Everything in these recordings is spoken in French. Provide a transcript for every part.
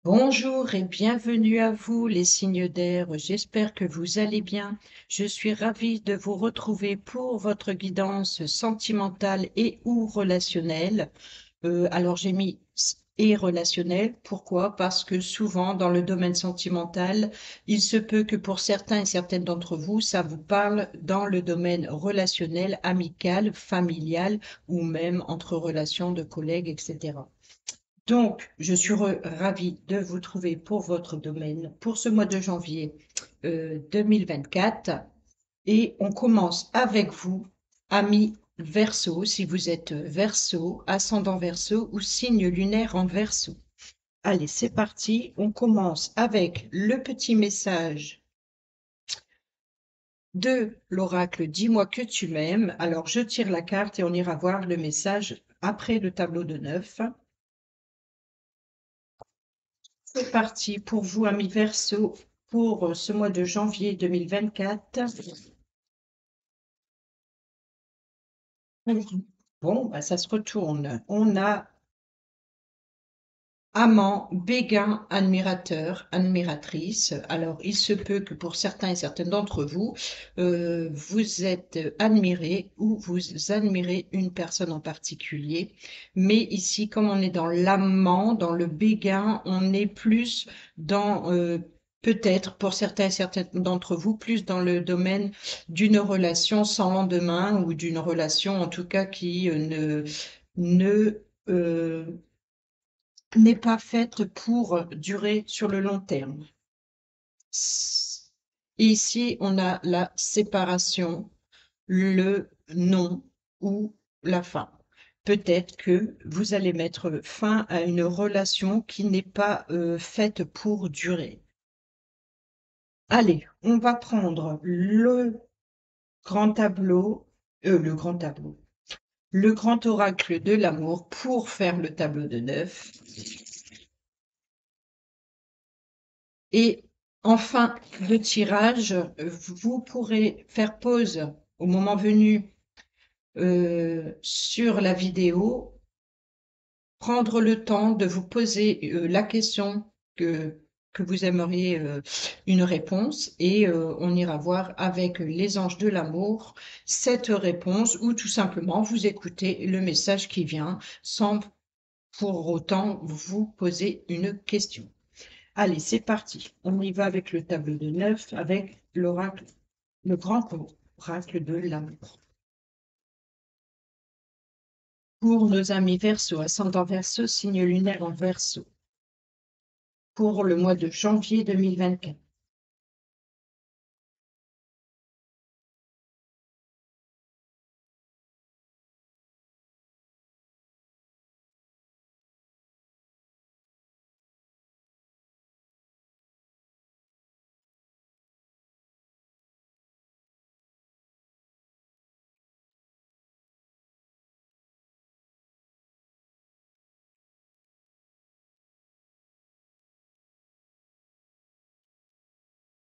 Bonjour et bienvenue à vous les signes d'air. J'espère que vous allez bien. Je suis ravie de vous retrouver pour votre guidance sentimentale et ou relationnelle. Alors j'ai mis et relationnel. Pourquoi? Parce que souvent dans le domaine sentimental, il se peut que pour certains et certaines d'entre vous, ça vous parle dans le domaine relationnel, amical, familial ou même entre relations de collègues, etc. Donc, je suis ravie de vous trouver pour votre domaine pour ce mois de janvier 2024. Et on commence avec vous, amis Verseau, si vous êtes Verseau, ascendant Verseau ou signe lunaire en Verseau. Allez, c'est parti. On commence avec le petit message de l'oracle Dis-moi que tu m'aimes. Alors, je tire la carte et on ira voir le message après le tableau de 9. C'est parti pour vous, amis Verseau, pour ce mois de janvier 2024. Bon, bah, ça se retourne. On a amant, béguin, admirateur, admiratrice. Alors, il se peut que pour certains et certaines d'entre vous, vous êtes admiré ou vous admirez une personne en particulier. Mais ici, comme on est dans l'amant, dans le béguin, on est plus dans, peut-être pour certains et certaines d'entre vous, plus dans le domaine d'une relation sans lendemain ou d'une relation en tout cas qui ne n'est pas faite pour durer sur le long terme. Et ici, on a la séparation, le non ou la fin. Peut-être que vous allez mettre fin à une relation qui n'est pas faite pour durer. Allez, on va prendre grand tableau, le grand oracle de l'amour pour faire le tableau de 9. Et en fin de tirage, vous pourrez faire pause au moment venu sur la vidéo, prendre le temps de vous poser la question que vous aimeriez une réponse et on ira voir avec les anges de l'amour cette réponse ou tout simplement vous écoutez le message qui vient sans pour autant vous poser une question. Allez, c'est parti. On y va avec le tableau de 9, avec l'oracle, le grand oracle de l'amour. Pour nos amis Verseau, ascendant Verseau, signe lunaire en Verseau, pour le mois de janvier 2024.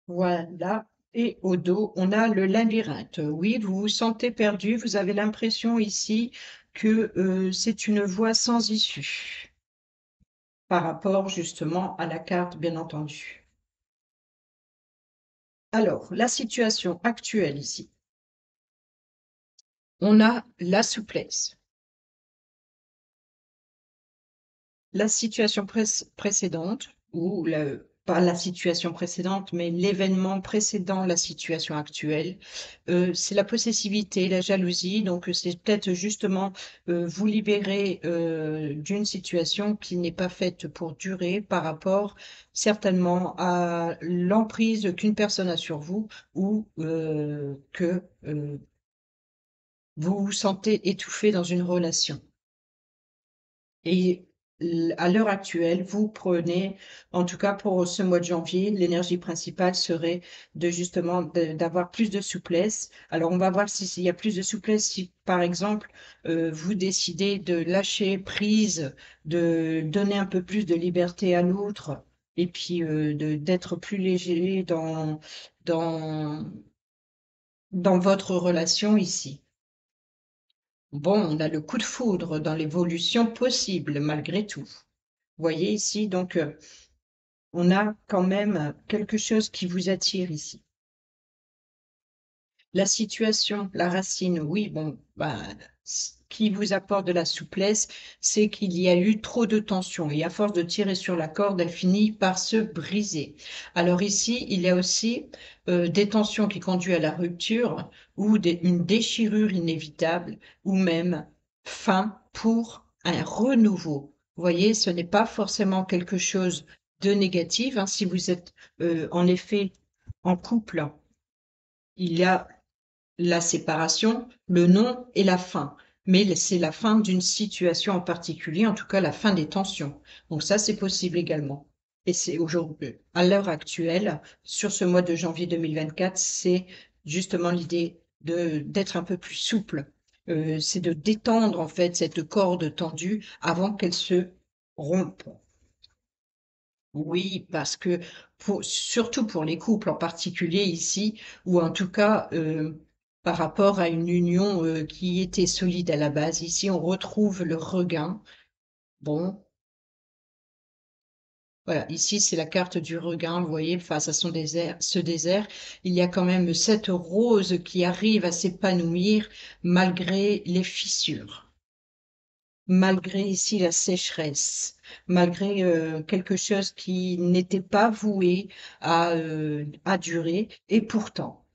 Voilà. Et au dos, on a le labyrinthe. Oui, vous vous sentez perdu, vous avez l'impression ici que c'est une voie sans issue par rapport justement à la carte, bien entendu. Alors, la situation actuelle ici. On a la souplesse. La situation précédente, ou pas la situation précédente, mais l'événement précédent la situation actuelle, c'est la possessivité, la jalousie. Donc, c'est peut-être justement vous libérer d'une situation qui n'est pas faite pour durer par rapport certainement à l'emprise qu'une personne a sur vous ou que vous vous sentez étouffé dans une relation. Et à l'heure actuelle, vous prenez, en tout cas pour ce mois de janvier, l'énergie principale serait de justement d'avoir plus de souplesse. Alors on va voir s'il y a plus de souplesse si, par exemple, vous décidez de lâcher prise, de donner un peu plus de liberté à l'autre, et puis d'être plus léger dans, dans votre relation ici. Bon, on a le coup de foudre dans l'évolution possible malgré tout. Vous voyez ici, donc on a quand même quelque chose qui vous attire ici. La situation, la racine, oui, bon, bah, ce qui vous apporte de la souplesse, c'est qu'il y a eu trop de tension et à force de tirer sur la corde, elle finit par se briser. Alors ici, il y a aussi des tensions qui conduisent à la rupture ou une déchirure inévitable ou même fin pour un renouveau. Vous voyez, ce n'est pas forcément quelque chose de négatif, hein. Si vous êtes en effet en couple, il y a la séparation, le non et la fin. Mais c'est la fin d'une situation en particulier, en tout cas la fin des tensions. Donc ça, c'est possible également. Et c'est aujourd'hui, à l'heure actuelle, sur ce mois de janvier 2024, c'est justement l'idée d'être un peu plus souple. C'est de détendre en fait cette corde tendue avant qu'elle se rompe. Oui, parce que surtout pour les couples en particulier ici, ou en tout cas par rapport à une union qui était solide à la base, ici on retrouve le regain. Bon, voilà, ici c'est la carte du regain, vous voyez, face à ce désert, il y a quand même cette rose qui arrive à s'épanouir malgré les fissures, malgré ici la sécheresse, malgré quelque chose qui n'était pas voué à durer, et pourtant.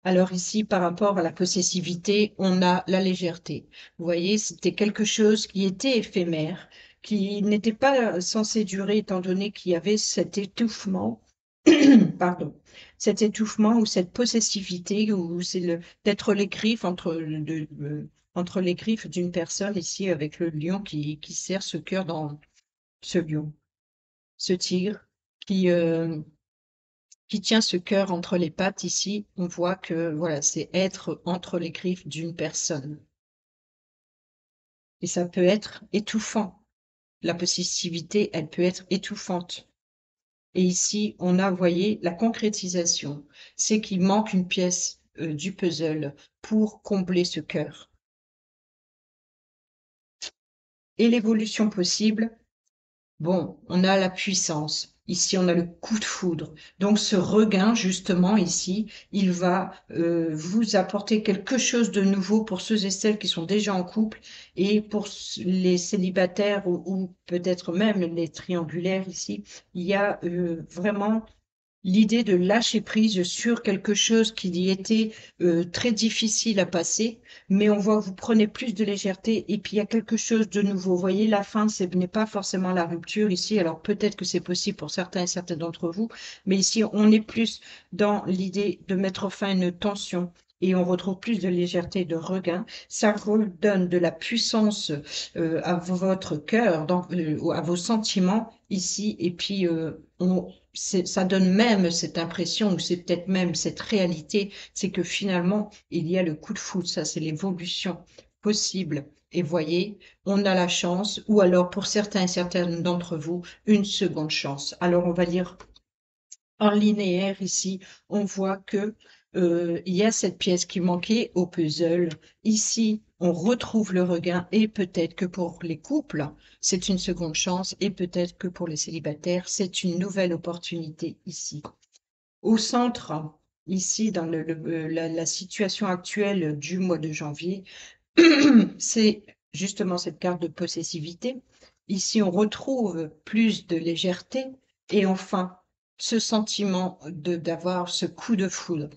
Alors ici, par rapport à la possessivité, on a la légèreté. Vous voyez, c'était quelque chose qui était éphémère, qui n'était pas censé durer étant donné qu'il y avait cet étouffement, pardon, cet étouffement ou cette possessivité ou c'est d'être les griffes entre les griffes d'une personne ici avec le lion qui serre ce cœur dans ce lion, ce tigre qui qui tient ce cœur entre les pattes ici, on voit que voilà, c'est être entre les griffes d'une personne. Et ça peut être étouffant. La possessivité, elle peut être étouffante. Et ici, on a, vous voyez, la concrétisation. C'est qu'il manque une pièce du puzzle pour combler ce cœur. Et l'évolution possible, bon, on a la puissance. Ici, on a le coup de foudre. Donc, ce regain, justement, ici, il va vous apporter quelque chose de nouveau pour ceux et celles qui sont déjà en couple et pour les célibataires ou peut-être même les triangulaires ici. Il y a vraiment l'idée de lâcher prise sur quelque chose qui y était très difficile à passer, mais on voit que vous prenez plus de légèreté et puis il y a quelque chose de nouveau. Vous voyez, la fin, ce n'est pas forcément la rupture ici. Alors peut-être que c'est possible pour certains et certaines d'entre vous, mais ici, on est plus dans l'idée de mettre fin à une tension. Et on retrouve plus de légèreté et de regain. Ça redonne de la puissance à votre cœur, à vos sentiments ici. Et puis, ça donne même cette impression, ou c'est peut-être même cette réalité, c'est que finalement, il y a le coup de foudre, ça c'est l'évolution possible. Et voyez, on a la chance, ou alors pour certains et certaines d'entre vous, une seconde chance. Alors on va lire en linéaire ici, on voit que il y a cette pièce qui manquait au puzzle. Ici, on retrouve le regain et peut-être que pour les couples, c'est une seconde chance et peut-être que pour les célibataires, c'est une nouvelle opportunité ici. Au centre, ici, dans la situation actuelle du mois de janvier, c'est justement cette carte de possessivité. Ici, on retrouve plus de légèreté et enfin, ce sentiment d'avoir ce coup de foudre.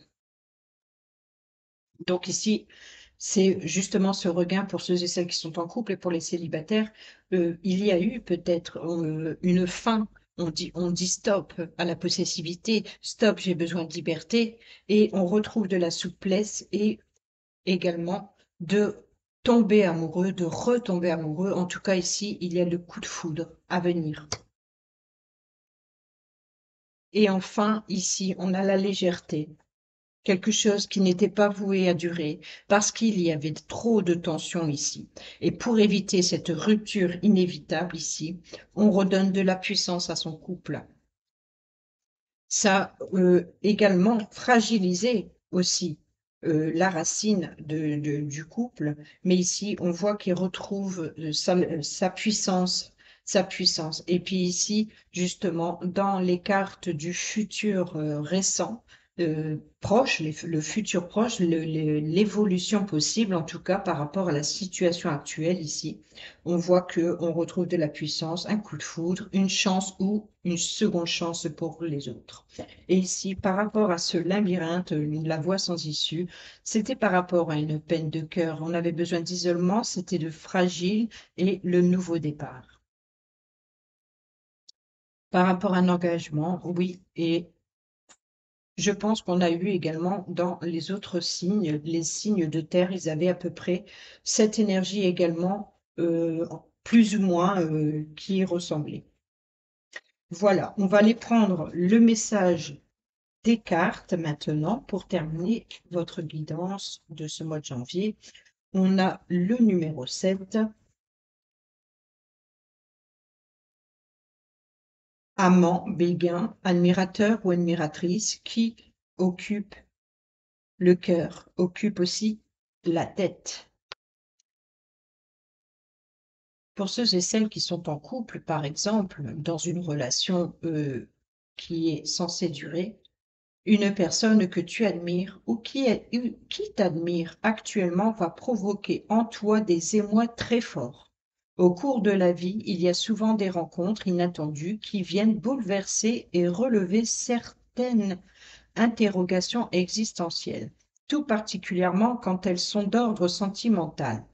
Donc ici, c'est justement ce regain pour ceux et celles qui sont en couple et pour les célibataires. Il y a eu peut-être une fin. On dit stop à la possessivité, stop, j'ai besoin de liberté, et on retrouve de la souplesse et également de tomber amoureux, de retomber amoureux. En tout cas, ici, il y a le coup de foudre à venir. Et enfin, ici, on a la légèreté, quelque chose qui n'était pas voué à durer parce qu'il y avait trop de tension ici. Et pour éviter cette rupture inévitable ici, on redonne de la puissance à son couple. Ça également fragilisé aussi la racine du couple, mais ici on voit qu'il retrouve sa puissance, sa puissance. Et puis ici, justement, dans les cartes du futur récent, proche, le futur proche, l'évolution possible, en tout cas par rapport à la situation actuelle ici, on voit que on retrouve de la puissance, un coup de foudre, une chance ou une seconde chance pour les autres. Et ici, par rapport à ce labyrinthe, la voie sans issue, c'était par rapport à une peine de cœur. On avait besoin d'isolement, c'était de fragile et le nouveau départ. Par rapport à un engagement, oui, et je pense qu'on a eu également dans les autres signes, les signes de terre, ils avaient à peu près cette énergie également, plus ou moins qui y ressemblait. Voilà, on va aller prendre le message des cartes maintenant pour terminer votre guidance de ce mois de janvier. On a le numéro 7, amant, béguin, admirateur ou admiratrice qui occupe le cœur, occupe aussi la tête. Pour ceux et celles qui sont en couple, par exemple, dans une relation qui est censée durer, une personne que tu admires ou qui t'admire actuellement va provoquer en toi des émois très forts. Au cours de la vie, il y a souvent des rencontres inattendues qui viennent bouleverser et relever certaines interrogations existentielles, tout particulièrement quand elles sont d'ordre sentimental.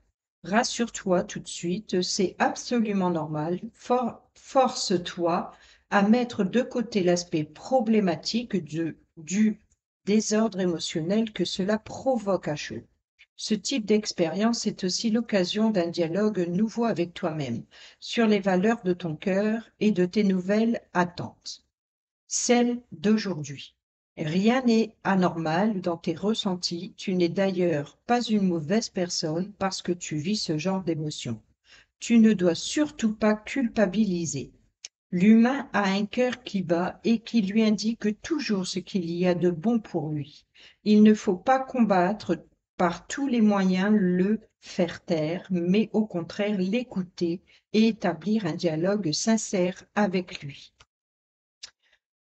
Rassure-toi tout de suite, c'est absolument normal. Force-toi à mettre de côté l'aspect problématique du désordre émotionnel que cela provoque à chaud. Ce type d'expérience est aussi l'occasion d'un dialogue nouveau avec toi-même sur les valeurs de ton cœur et de tes nouvelles attentes, celles d'aujourd'hui. Rien n'est anormal dans tes ressentis, tu n'es d'ailleurs pas une mauvaise personne parce que tu vis ce genre d'émotions. Tu ne dois surtout pas culpabiliser. L'humain a un cœur qui bat et qui lui indique toujours ce qu'il y a de bon pour lui. Il ne faut pas combattre par tous les moyens le faire taire, mais au contraire l'écouter et établir un dialogue sincère avec lui.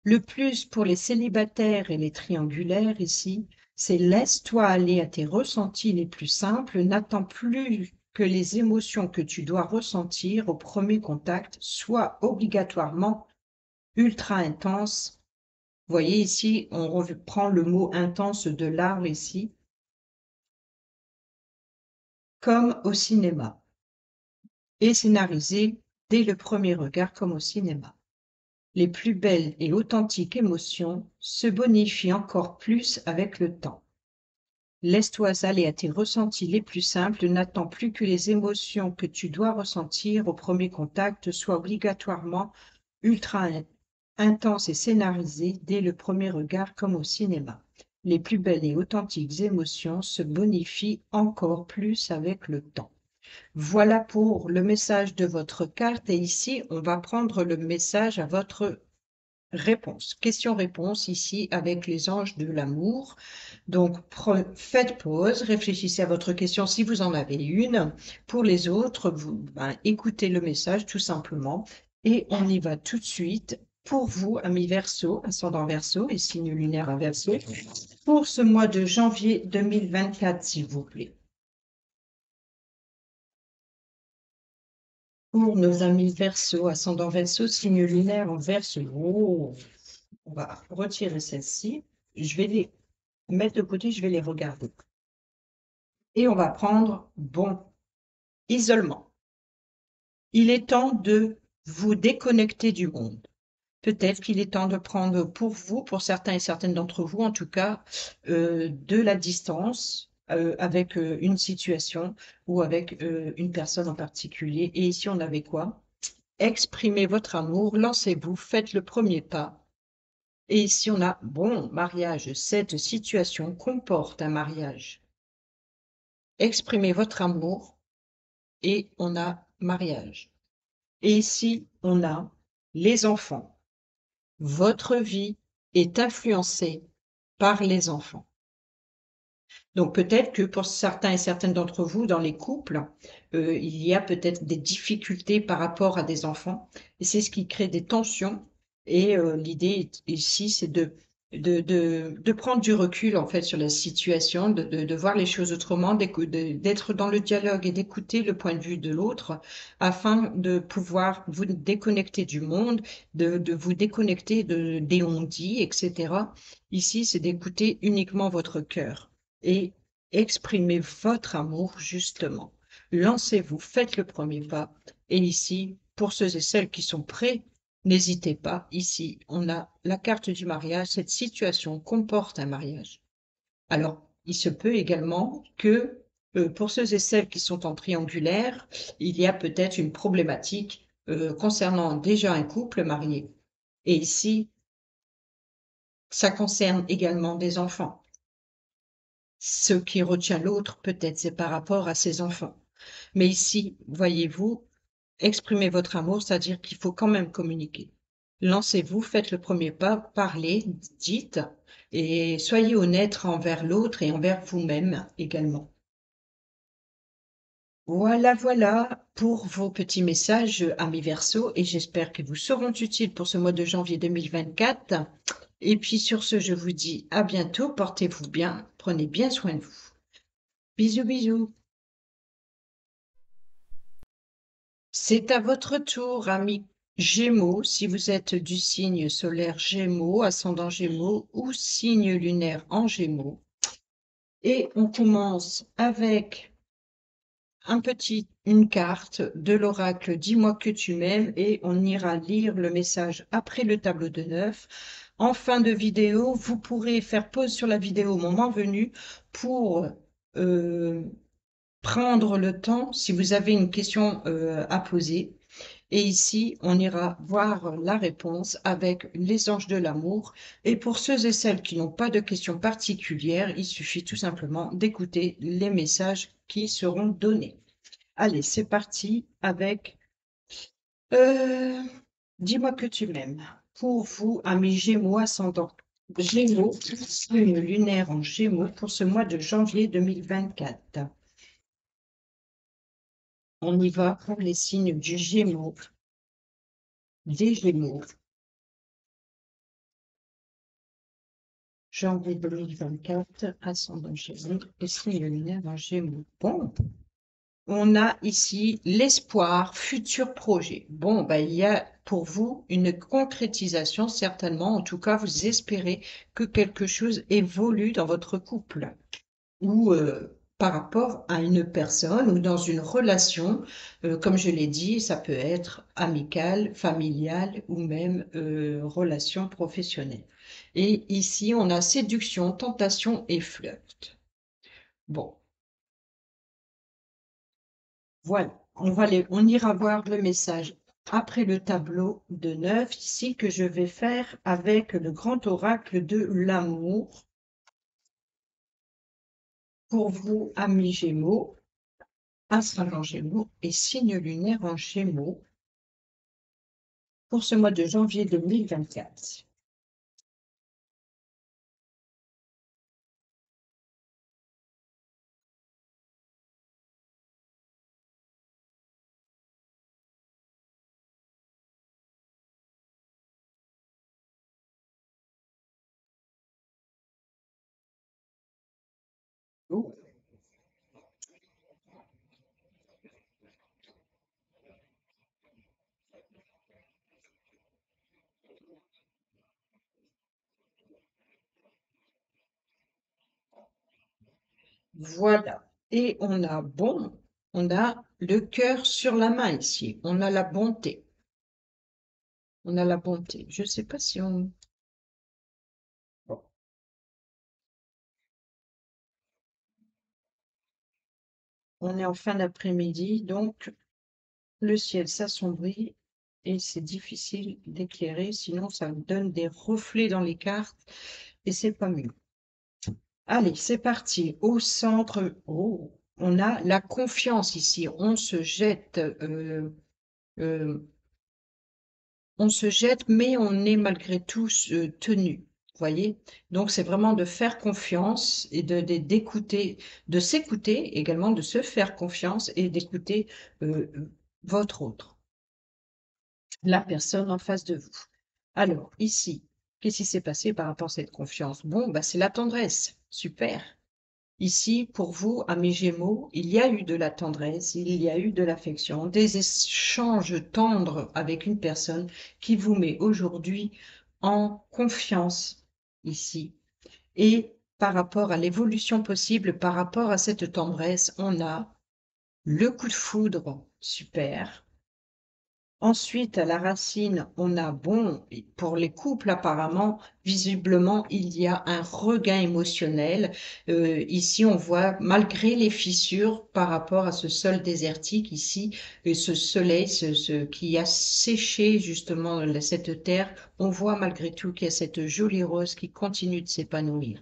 Le plus pour les célibataires et les triangulaires ici, c'est laisse-toi aller à tes ressentis les plus simples, n'attends plus que les émotions que tu dois ressentir au premier contact soient obligatoirement ultra intenses. Vous voyez ici, on reprend le mot intense de l'art ici, comme au cinéma, et scénarisé dès le premier regard comme au cinéma. Les plus belles et authentiques émotions se bonifient encore plus avec le temps. Laisse-toi aller à tes ressentis les plus simples, n'attends plus que les émotions que tu dois ressentir au premier contact soient obligatoirement ultra intenses et scénarisées dès le premier regard comme au cinéma. Les plus belles et authentiques émotions se bonifient encore plus avec le temps. Voilà pour le message de votre carte et ici, on va prendre le message à votre réponse. Question-réponse ici avec les anges de l'amour. Donc, faites pause, réfléchissez à votre question si vous en avez une. Pour les autres, écoutez le message tout simplement et on y va tout de suite. Pour vous, amis Verseau, ascendant Verseau et signe lunaire à Verseau, pour ce mois de janvier 2024, s'il vous plaît. Pour nos amis Verseau, ascendant Verseau, signe lunaire en Verseau. Oh, on va retirer celle-ci. Je vais les mettre de côté, je vais les regarder. Et on va prendre, bon, isolement. Il est temps de vous déconnecter du monde. Peut-être qu'il est temps de prendre pour vous, pour certains et certaines d'entre vous en tout cas, de la distance avec une situation ou avec une personne en particulier. Et ici, on avait quoi? Exprimez votre amour, lancez-vous, faites le premier pas. Et ici, on a, bon, mariage. Cette situation comporte un mariage. Exprimez votre amour et on a mariage. Et ici, on a les enfants. Votre vie est influencée par les enfants. Donc peut-être que pour certains et certaines d'entre vous dans les couples, il y a peut-être des difficultés par rapport à des enfants et c'est ce qui crée des tensions et l'idée ici, c'est de prendre du recul en fait sur la situation, de voir les choses autrement, d'être dans le dialogue et d'écouter le point de vue de l'autre afin de pouvoir vous déconnecter du monde, de vous déconnecter des on-dit, etc. Ici, c'est d'écouter uniquement votre cœur et exprimez votre amour justement. Lancez-vous, faites le premier pas. Et ici, pour ceux et celles qui sont prêts, n'hésitez pas. Ici, on a la carte du mariage. Cette situation comporte un mariage. Alors, il se peut également que pour ceux et celles qui sont en triangulaire, il y a peut-être une problématique concernant déjà un couple marié. Et ici, ça concerne également des enfants. Ce qui retient l'autre, peut-être, c'est par rapport à ses enfants. Mais ici, voyez-vous, exprimer votre amour, c'est-à-dire qu'il faut quand même communiquer. Lancez-vous, faites le premier pas, parlez, dites, et soyez honnête envers l'autre et envers vous-même également. Voilà, voilà pour vos petits messages, amis Verseau, et j'espère qu'ils vous seront utiles pour ce mois de janvier 2024. Et puis sur ce, je vous dis à bientôt, portez-vous bien, prenez bien soin de vous. Bisous, bisous. C'est à votre tour, amis Gémeaux, si vous êtes du signe solaire Gémeaux, ascendant Gémeaux ou signe lunaire en Gémeaux. Et on commence avec une carte de l'oracle Dis-moi que tu m'aimes et on ira lire le message après le tableau de 9. En fin de vidéo, vous pourrez faire pause sur la vidéo au moment venu pour euh, prendre le temps si vous avez une question à poser. Et ici, on ira voir la réponse avec les anges de l'amour. Et pour ceux et celles qui n'ont pas de questions particulières, il suffit tout simplement d'écouter les messages qui seront donnés. Allez, c'est parti avec euh, Dis-moi que tu m'aimes. Pour vous, amis Gémeaux ascendant Gémeaux, signe lunaire en Gémeaux pour ce mois de janvier 2024. On y va pour les signes du Gémeaux, des Gémeaux. Janvier 2024, ascendant Gémeaux et signe lunaire en Gémeaux. Bon, on a ici l'espoir, futur projet. Bon, ben, il y a pour vous une concrétisation, certainement. En tout cas, vous espérez que quelque chose évolue dans votre couple ou par rapport à une personne ou dans une relation. Comme je l'ai dit, ça peut être amicale, familiale ou même relation professionnelle. Et ici, on a séduction, tentation et flirt. Bon, voilà, on ira voir le message après le tableau de 9 ici que je vais faire avec le grand oracle de l'amour pour vous, amis Gémeaux, ascendant Gémeaux et signe lunaire en Gémeaux pour ce mois de janvier 2024. Voilà. Et on a le cœur sur la main ici. On a la bonté. On a la bonté. Je ne sais pas si on... Bon. On est en fin d'après-midi, donc le ciel s'assombrit et c'est difficile d'éclairer, sinon ça donne des reflets dans les cartes et c'est pas mieux. Allez, c'est parti. Au centre, oh, on a la confiance ici. Euh, on se jette, mais on est malgré tout tenu. voyez? Donc, c'est vraiment de faire confiance et d'écouter, de s'écouter également, de se faire confiance et d'écouter votre autre, la personne en face de vous. Alors, ici, qu'est-ce qui s'est passé par rapport à cette confiance? Bon, bah, c'est la tendresse. Super. Ici, pour vous, amis Gémeaux, il y a eu de la tendresse, il y a eu de l'affection, des échanges tendres avec une personne qui vous met aujourd'hui en confiance ici. Et par rapport à l'évolution possible, par rapport à cette tendresse, on a le coup de foudre, super. Ensuite, à la racine, on a, bon, pour les couples apparemment, visiblement, il y a un regain émotionnel. Ici, on voit, malgré les fissures par rapport à ce sol désertique ici, et ce soleil qui a séché justement cette terre, on voit malgré tout qu'il y a cette jolie rose qui continue de s'épanouir.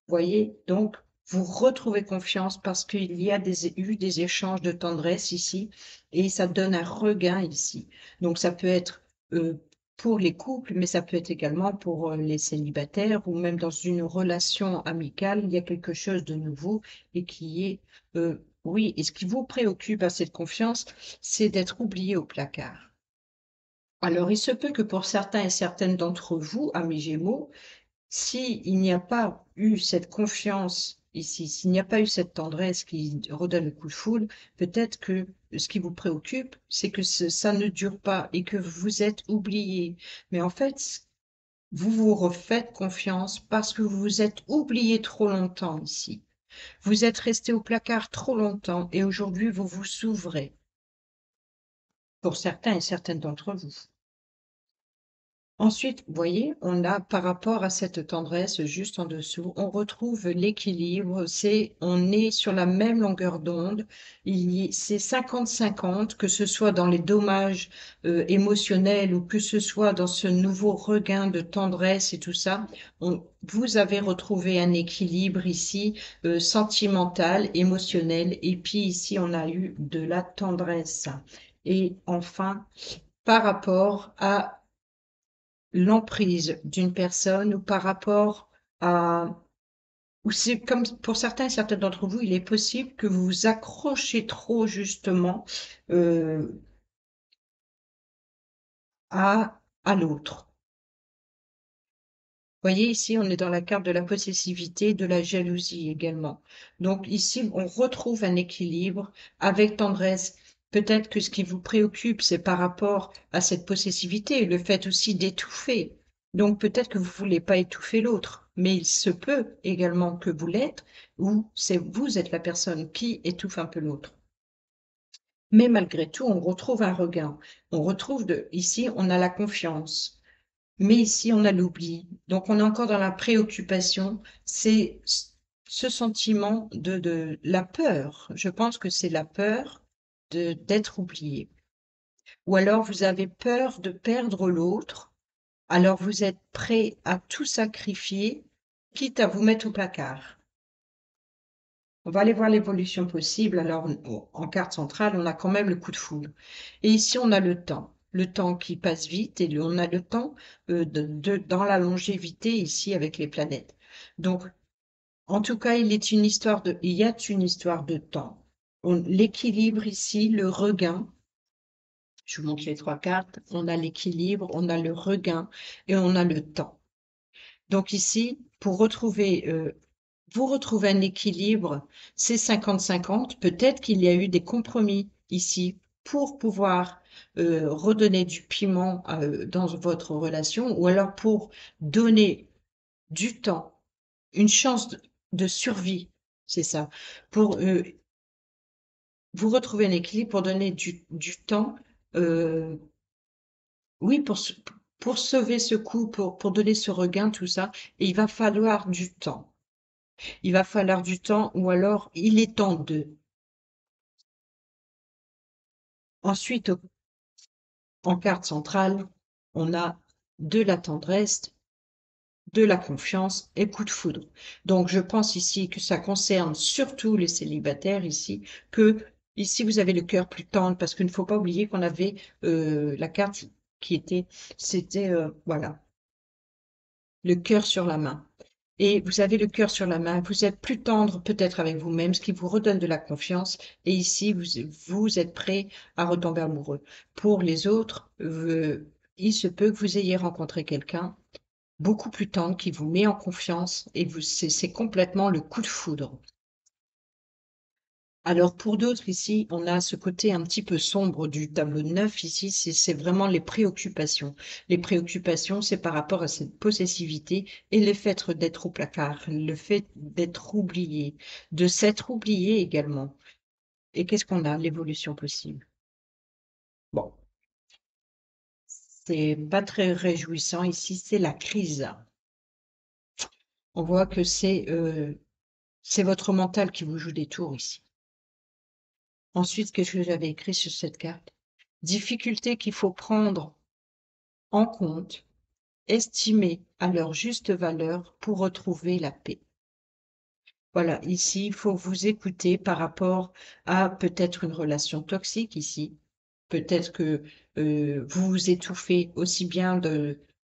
Voyez, donc, vous retrouvez confiance parce qu'il y a eu des échanges de tendresse ici et ça donne un regain ici. Donc, ça peut être pour les couples, mais ça peut être également pour les célibataires ou même dans une relation amicale, il y a quelque chose de nouveau et qui est, oui, et ce qui vous préoccupe à cette confiance, c'est d'être oublié au placard. Alors, il se peut que pour certains et certaines d'entre vous, amis Gémeaux, s'il n'y a pas eu cette confiance ici, s'il n'y a pas eu cette tendresse qui redonne le coup de foudre, peut-être que ce qui vous préoccupe, c'est que ça ne dure pas et que vous êtes oublié. Mais en fait, vous vous refaites confiance parce que vous vous êtes oublié trop longtemps ici. Vous êtes resté au placard trop longtemps et aujourd'hui vous vous s'ouvrez pour certains et certaines d'entre vous. Ensuite, vous voyez, on a par rapport à cette tendresse juste en dessous, on retrouve l'équilibre, on est sur la même longueur d'onde, c'est 50-50, que ce soit dans les dommages émotionnels ou que ce soit dans ce nouveau regain de tendresse et tout ça, vous avez retrouvé un équilibre ici, sentimental, émotionnel, et puis ici on a eu de la tendresse. Et enfin, par rapport à l'emprise d'une personne ou par rapport à ou c'est comme pour certains et certaines d'entre vous, il est possible que vous vous accrochez trop justement euh, à l'autre. Vous voyez, ici, on est dans la carte de la possessivité, de la jalousie également. Donc ici, on retrouve un équilibre avec tendresse. Peut-être que ce qui vous préoccupe, c'est par rapport à cette possessivité, le fait aussi d'étouffer. Donc peut-être que vous voulez pas étouffer l'autre, mais il se peut également que vous l'êtes, ou c'est vous êtes la personne qui étouffe un peu l'autre. Mais malgré tout, on retrouve un regain. On retrouve ici, on a la confiance. Mais ici, on a l'oubli. Donc, on est encore dans la préoccupation. C'est ce sentiment de la peur. Je pense que c'est la peur d'être oublié. Ou alors, vous avez peur de perdre l'autre. Alors, vous êtes prêt à tout sacrifier, quitte à vous mettre au placard. On va aller voir l'évolution possible. Alors, en carte centrale, on a quand même le coup de foudre. Et ici, on a le temps. Le temps qui passe vite et on a le temps dans la longévité ici avec les planètes. Donc, en tout cas, il y a une histoire de temps. L'équilibre ici, le regain. Je vous montre les trois cartes. On a l'équilibre, on a le regain et on a le temps. Donc ici, pour vous retrouvez un équilibre, c'est 50-50. Peut-être qu'il y a eu des compromis ici pour pouvoir redonner du piment dans votre relation ou alors pour donner du temps, une chance de survie, c'est ça, pour vous retrouver un équilibre, pour donner du temps, euh, oui, pour sauver ce coup, pour donner ce regain, tout ça, et il va falloir du temps. Il va falloir du temps ou alors il est temps de. Ensuite, en carte centrale, on a de la tendresse, de la confiance et coup de foudre. Donc, je pense ici que ça concerne surtout les célibataires ici, que ici vous avez le cœur plus tendre parce qu'il ne faut pas oublier qu'on avait la carte qui était, c'était, voilà, le cœur sur la main. Et vous avez le cœur sur la main, vous êtes plus tendre peut-être avec vous-même, ce qui vous redonne de la confiance. Et ici, vous êtes prêt à retomber amoureux. Pour les autres, il se peut que vous ayez rencontré quelqu'un beaucoup plus tendre qui vous met en confiance et c'est complètement le coup de foudre. Alors pour d'autres ici, on a ce côté un petit peu sombre du tableau 9 ici, c'est vraiment les préoccupations. Les préoccupations, c'est par rapport à cette possessivité et le fait d'être au placard, le fait d'être oublié, de s'être oublié également. Et qu'est-ce qu'on a? L'évolution possible. Bon, c'est pas très réjouissant ici, c'est la crise. On voit que c'est votre mental qui vous joue des tours ici. Ensuite, qu'est-ce que j'avais écrit sur cette carte? Difficultés qu'il faut prendre en compte, estimer à leur juste valeur pour retrouver la paix. Voilà, ici, il faut vous écouter par rapport à peut-être une relation toxique ici. Peut-être que vous vous étouffez aussi bien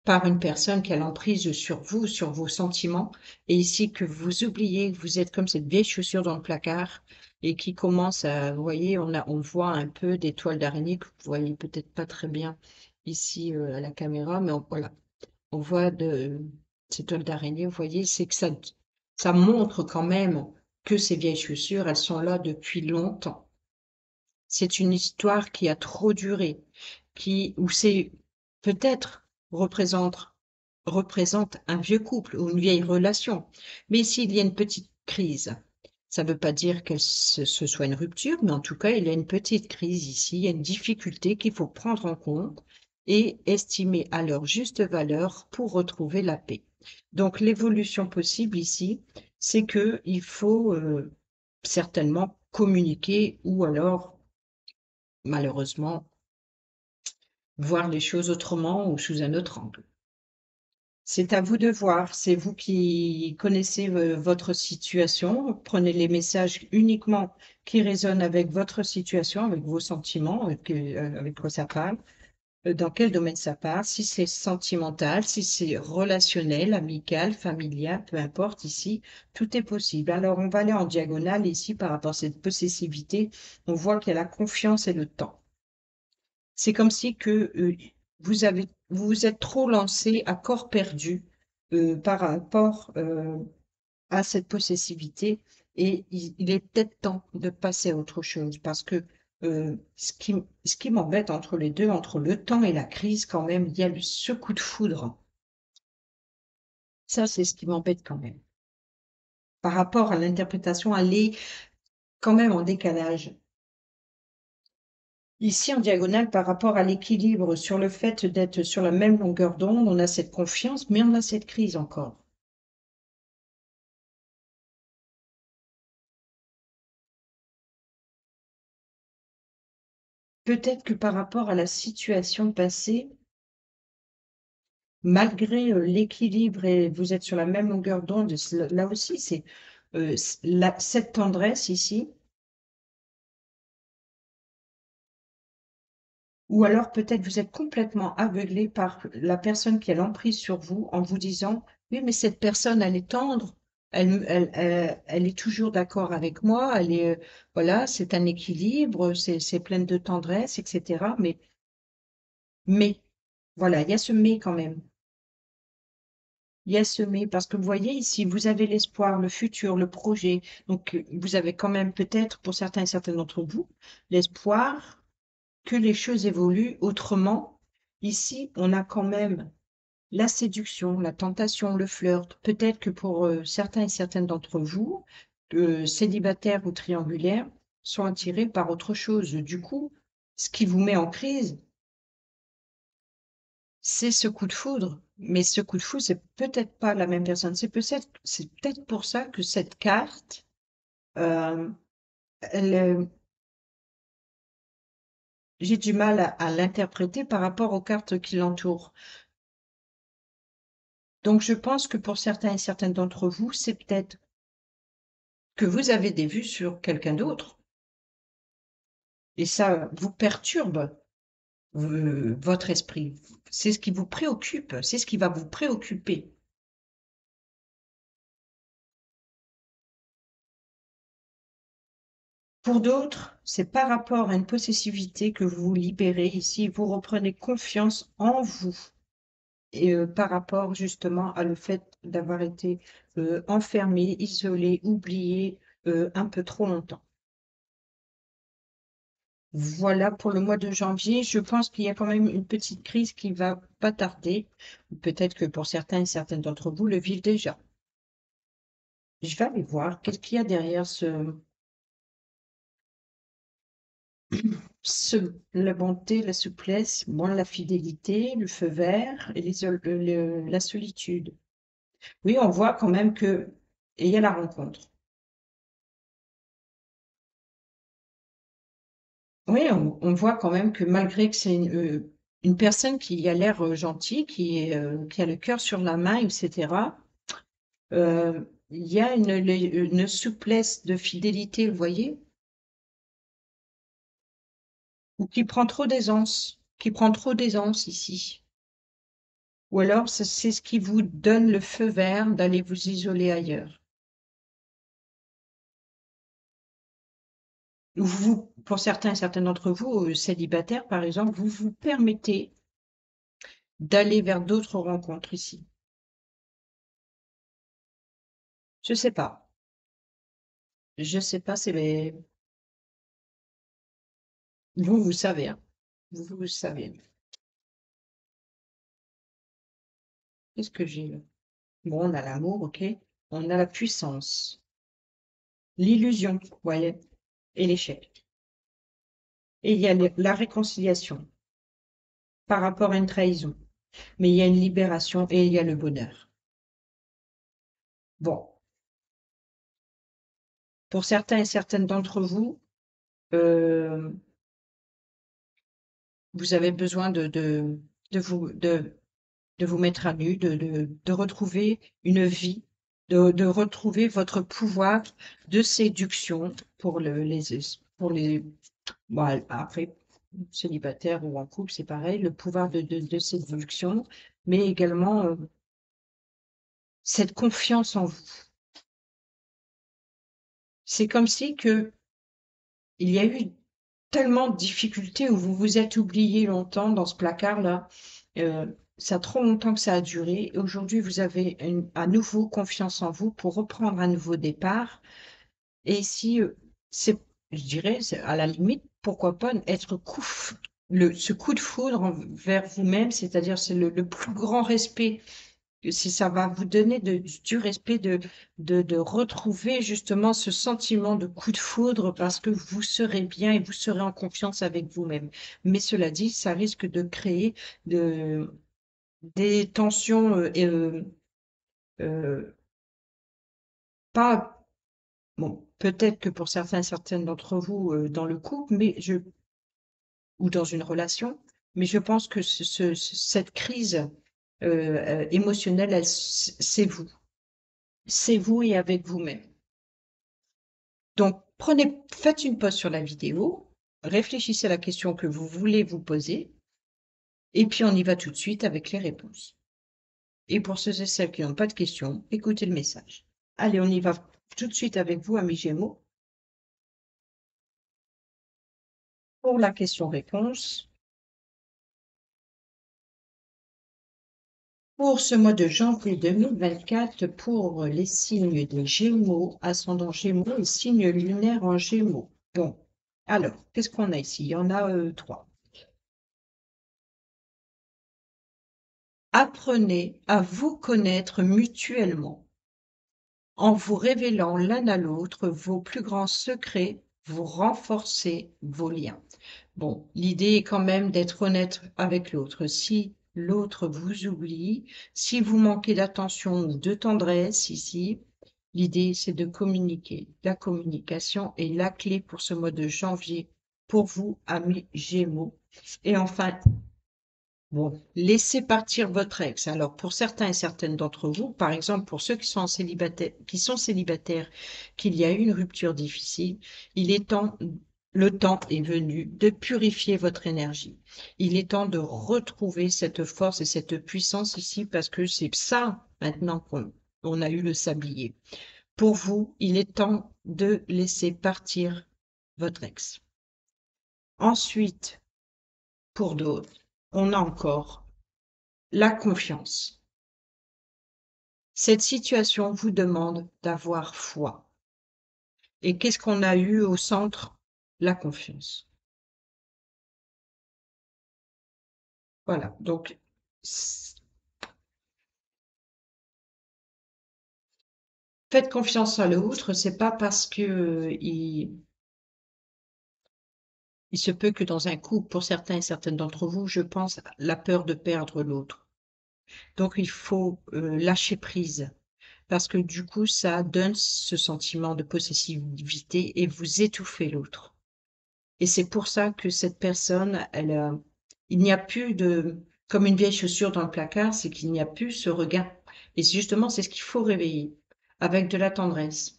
par une personne qui a l'emprise sur vous, sur vos sentiments, et ici que vous oubliez que vous êtes comme cette vieille chaussure dans le placard et qui commence à, vous voyez, on voit un peu des toiles d'araignée que vous voyez peut-être pas très bien ici à la caméra, mais voilà, on voit ces toiles d'araignée, vous voyez, c'est que ça montre quand même que ces vieilles chaussures, elles sont là depuis longtemps. C'est une histoire qui a trop duré, où c'est peut-être représente un vieux couple ou une vieille relation. Mais s'il y a une petite crise, ça ne veut pas dire que ce soit une rupture, mais en tout cas, il y a une petite crise ici, il y a une difficulté qu'il faut prendre en compte et estimer à leur juste valeur pour retrouver la paix. Donc, l'évolution possible ici, c'est qu'il faut certainement communiquer ou alors, malheureusement, voir les choses autrement ou sous un autre angle. C'est à vous de voir, c'est vous qui connaissez votre situation. Prenez les messages uniquement qui résonnent avec votre situation, avec vos sentiments, avec quoi ça parle, dans quel domaine ça parle, si c'est sentimental, si c'est relationnel, amical, familial, peu importe ici, tout est possible. Alors on va aller en diagonale ici par rapport à cette possessivité. On voit qu'il y a la confiance et le temps. C'est comme si que vous vous êtes trop lancé à corps perdu par rapport à cette possessivité et il est peut-être temps de passer à autre chose parce que ce qui m'embête entre les deux, entre le temps et la crise quand même, il y a ce coup de foudre. Ça, c'est ce qui m'embête quand même. Par rapport à l'interprétation, elle est quand même en décalage. Ici, en diagonale, par rapport à l'équilibre, sur le fait d'être sur la même longueur d'onde, on a cette confiance, mais on a cette crise encore. Peut-être que par rapport à la situation passée, malgré l'équilibre et vous êtes sur la même longueur d'onde, là aussi, c'est cette tendresse ici, ou alors peut-être vous êtes complètement aveuglé par la personne qui a l'emprise sur vous en vous disant, oui, mais cette personne, elle est tendre, elle est toujours d'accord avec moi, voilà, c'est un équilibre, c'est plein de tendresse, etc. Mais, voilà, il y a ce mais quand même. Il y a ce mais, parce que vous voyez ici, vous avez l'espoir, le futur, le projet. Donc, vous avez quand même peut-être, pour certains et certaines d'entre vous, l'espoir que les choses évoluent autrement. Ici, on a quand même la séduction, la tentation, le flirt. Peut-être que pour certains et certaines d'entre vous, célibataires ou triangulaires, sont attirés par autre chose. Du coup, ce qui vous met en crise, c'est ce coup de foudre. Mais ce coup de foudre, c'est peut-être pas la même personne. C'est peut-être pour ça que cette carte, euh, elle, j'ai du mal à l'interpréter par rapport aux cartes qui l'entourent. Donc, je pense que pour certains et certaines d'entre vous, c'est peut-être que vous avez des vues sur quelqu'un d'autre et ça vous perturbe votre esprit. C'est ce qui vous préoccupe, c'est ce qui va vous préoccuper. Pour d'autres, c'est par rapport à une possessivité que vous vous libérez ici, vous reprenez confiance en vous et par rapport justement à le fait d'avoir été, enfermé, isolé, oublié, un peu trop longtemps. Voilà pour le mois de janvier. Je pense qu'il y a quand même une petite crise qui va pas tarder. Peut-être que pour certains et certaines d'entre vous le vivent déjà. Je vais aller voir qu'est-ce qu'il y a derrière la bonté, la souplesse, bon, la fidélité, le feu vert et la solitude. Oui, on voit quand même que, et il y a la rencontre. Oui, on voit quand même que malgré que c'est une personne qui a l'air gentille, qui a le cœur sur la main, etc., il y a une souplesse de fidélité, vous voyez, ou qui prend trop d'aisance ici. Ou alors, c'est ce qui vous donne le feu vert d'aller vous isoler ailleurs. Vous, pour certains et certaines d'entre vous, célibataires, par exemple, vous vous permettez d'aller vers d'autres rencontres ici. Je sais pas. Je sais pas, vous, vous savez, hein. Vous savez. Qu'est-ce que j'ai là? Bon, on a l'amour, ok. On a la puissance, l'illusion, vous voyez, et l'échec. Et il y a la réconciliation par rapport à une trahison. Mais il y a une libération et il y a le bonheur. Bon, pour certains et certaines d'entre vous, euh, vous avez besoin de vous, de vous mettre à nu, de retrouver une vie, de retrouver votre pouvoir de séduction pour les, bon, après, célibataire ou en couple, c'est pareil, le pouvoir de séduction, mais également cette confiance en vous. C'est comme si que il y a eu tellement de difficultés où vous vous êtes oublié longtemps dans ce placard-là. Ça a trop longtemps que ça a duré. Aujourd'hui, vous avez à nouveau confiance en vous pour reprendre un nouveau départ. Et si c'est, je dirais, à la limite, pourquoi pas être ce coup de foudre envers vous-même, c'est-à-dire c'est le plus grand respect si ça va vous donner du respect de retrouver justement ce sentiment de coup de foudre parce que vous serez bien et vous serez en confiance avec vous-même. Mais cela dit, ça risque de créer de, des tensions euh, pas, bon, peut-être que pour certains, certaines d'entre vous dans le couple, ou dans une relation, mais je pense que cette crise émotionnelle, c'est vous. C'est vous et avec vous-même. Donc, faites une pause sur la vidéo, réfléchissez à la question que vous voulez vous poser, et puis on y va tout de suite avec les réponses. Et pour ceux et celles qui n'ont pas de questions, écoutez le message. Allez, on y va tout de suite avec vous, amis Gémeaux, pour la question-réponse. Pour ce mois de janvier 2024, pour les signes des Gémeaux, ascendant Gémeaux et signes lunaires en Gémeaux. Bon, alors, qu'est-ce qu'on a ici? Il y en a 3. Apprenez à vous connaître mutuellement en vous révélant l'un à l'autre vos plus grands secrets, vous renforcez vos liens. Bon, l'idée est quand même d'être honnête avec l'autre. Si l'autre vous oublie, si vous manquez d'attention ou de tendresse ici, l'idée c'est de communiquer. La communication est la clé pour ce mois de janvier pour vous, amis Gémeaux. Et enfin, bon, laissez partir votre ex. Alors, pour certains et certaines d'entre vous, par exemple, pour ceux qui sont célibataires, qu'il y a eu une rupture difficile, le temps est venu de purifier votre énergie. Il est temps de retrouver cette force et cette puissance ici parce que c'est ça maintenant qu'on a eu le sablier. Pour vous, il est temps de laisser partir votre ex. Ensuite, pour d'autres, on a encore la confiance. Cette situation vous demande d'avoir foi. Et qu'est-ce qu'on a eu au centre? La confiance. Voilà, donc faites confiance à l'autre, c'est pas parce que il se peut que dans un couple, pour certains et certaines d'entre vous, je pense, la peur de perdre l'autre. Donc il faut lâcher prise parce que du coup, ça donne ce sentiment de possessivité et vous étouffez l'autre. Et c'est pour ça que cette personne, il n'y a plus de, comme une vieille chaussure dans le placard, c'est qu'il n'y a plus ce regain. Et justement, c'est ce qu'il faut réveiller avec de la tendresse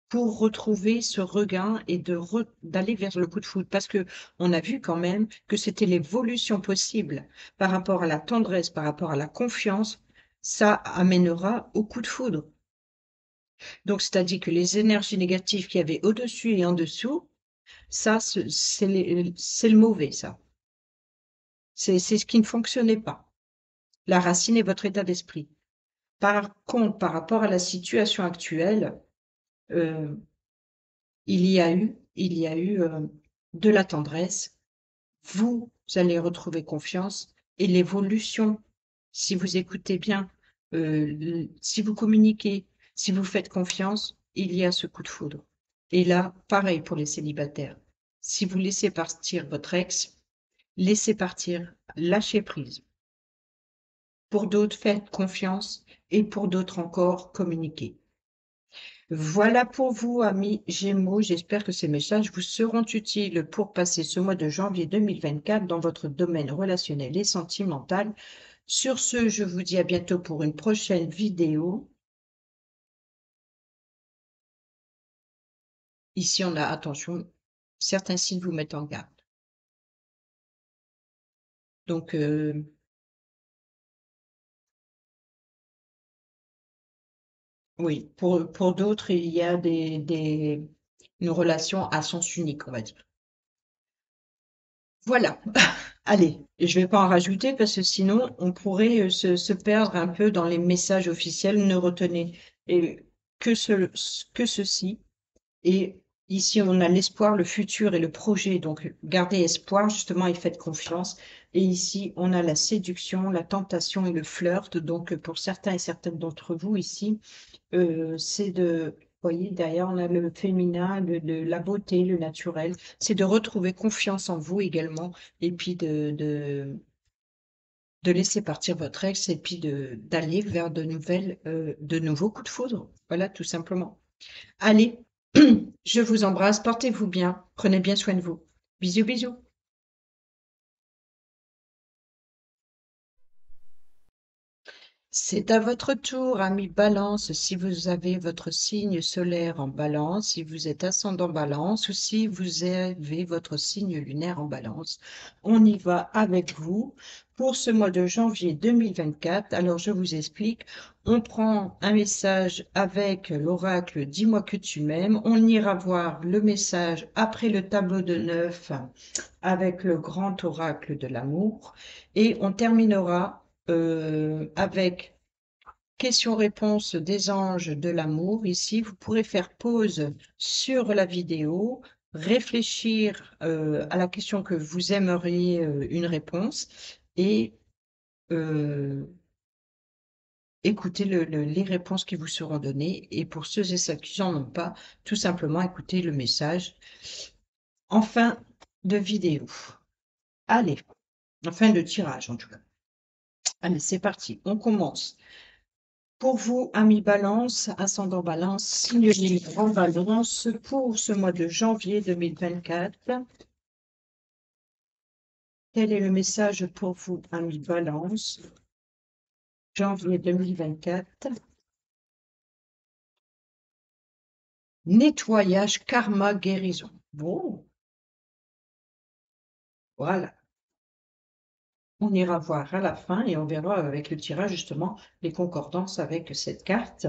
pour retrouver ce regain et d'aller vers le coup de foudre. Parce que on a vu quand même que c'était l'évolution possible par rapport à la tendresse, par rapport à la confiance, ça amènera au coup de foudre. Donc, c'est-à-dire que les énergies négatives qu'il y avait au-dessus et en dessous, ça, c'est le mauvais, ça. C'est ce qui ne fonctionnait pas. La racine est votre état d'esprit. Par contre, par rapport à la situation actuelle, euh, il y a eu de la tendresse. Vous allez retrouver confiance et l'évolution. Si vous écoutez bien, si vous communiquez, si vous faites confiance, il y a ce coup de foudre. Et là, pareil pour les célibataires. Si vous laissez partir votre ex, laissez partir, lâchez prise. Pour d'autres, faites confiance et pour d'autres encore, communiquez. Voilà pour vous, amis Gémeaux. J'espère que ces messages vous seront utiles pour passer ce mois de janvier 2024 dans votre domaine relationnel et sentimental. Sur ce, je vous dis à bientôt pour une prochaine vidéo. Ici, on a, attention, certains signes vous mettent en garde. Donc, oui, pour d'autres, il y a une relation à sens unique, on va dire. Voilà. Allez, je vais pas en rajouter parce que sinon on pourrait se perdre un peu dans les messages officiels. Ne retenez et que ceci. Et ici, on a l'espoir, le futur et le projet. Donc, gardez espoir, justement, et faites confiance. Et ici, on a la séduction, la tentation et le flirt. Donc, pour certains et certaines d'entre vous ici, c'est de, vous voyez, derrière, on a le féminin, la beauté, le naturel. C'est de retrouver confiance en vous également. Et puis de laisser partir votre ex et puis d'aller vers de nouveaux coups de foudre. Voilà, tout simplement. Allez, je vous embrasse, portez-vous bien, prenez bien soin de vous. Bisous, bisous. C'est à votre tour, ami Balance, si vous avez votre signe solaire en Balance, si vous êtes ascendant Balance ou si vous avez votre signe lunaire en Balance. On y va avec vous pour ce mois de janvier 2024. Alors, je vous explique. On prend un message avec l'oracle Dis-moi que tu m'aimes. On ira voir le message après le tableau de 9 avec le grand oracle de l'amour. Et on terminera avec questions-réponses des anges de l'amour. Ici, vous pourrez faire pause sur la vidéo, réfléchir à la question que vous aimeriez une réponse et euh, écouter les réponses qui vous seront données. Et pour ceux et celles qui n'en ont pas, tout simplement écouter le message en fin de vidéo. Allez, en fin de tirage en tout cas. Allez, c'est parti, on commence. Pour vous, amis Balance, ascendant Balance, signe libre en Balance, pour ce mois de janvier 2024, quel est le message pour vous, amis Balance, janvier 2024? Nettoyage, karma, guérison. Bon, voilà. On ira voir à la fin et on verra avec le tirage justement les concordances avec cette carte.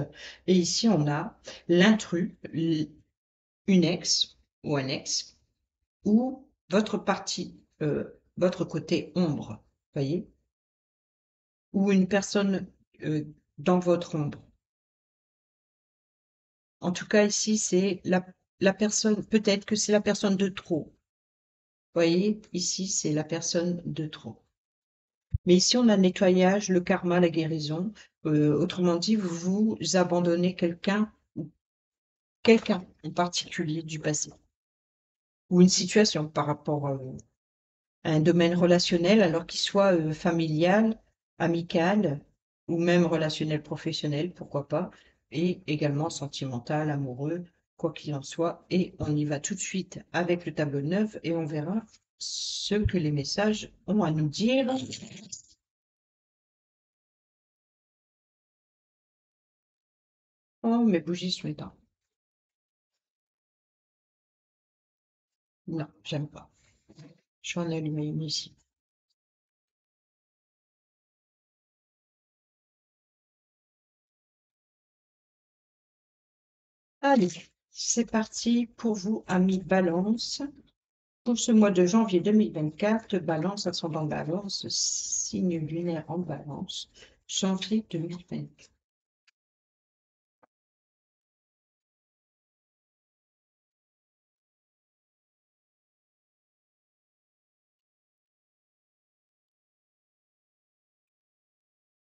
Et ici, on a l'intrus, une ex, ou un ex, ou votre partie, votre côté ombre, voyez, ou une personne dans votre ombre. En tout cas, ici, c'est la personne, peut-être que c'est la personne de trop. Voyez, ici, c'est la personne de trop. Mais ici, on a le nettoyage, le karma, la guérison. Autrement dit, vous abandonnez quelqu'un ou quelqu'un en particulier du passé ou une situation par rapport à un domaine relationnel, alors qu'il soit familial, amical ou même relationnel professionnel, pourquoi pas, et également sentimental, amoureux, quoi qu'il en soit. Et on y va tout de suite avec le tableau 9 et on verra ce que les messages ont à nous dire. Oh, mes bougies sont éteintes. Non, j'aime pas. Je vais en allumer une ici. Allez, c'est parti pour vous, amis Balance. Pour ce mois de janvier 2024, Balance, ascendant Balance, signe lunaire en Balance, janvier 2024.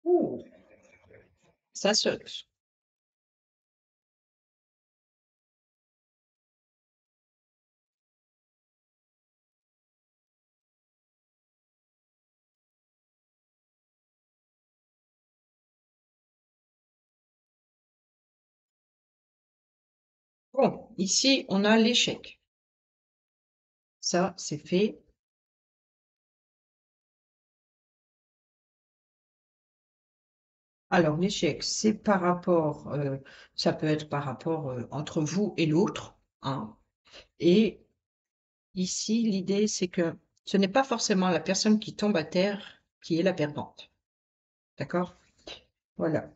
Ouh, ça saute. Bon, ici, on a l'échec. Ça, c'est fait. Alors, l'échec, c'est par rapport, ça peut être par rapport entre vous et l'autre, hein. Et ici, l'idée, c'est que ce n'est pas forcément la personne qui tombe à terre qui est la perdante. D'accord? Voilà.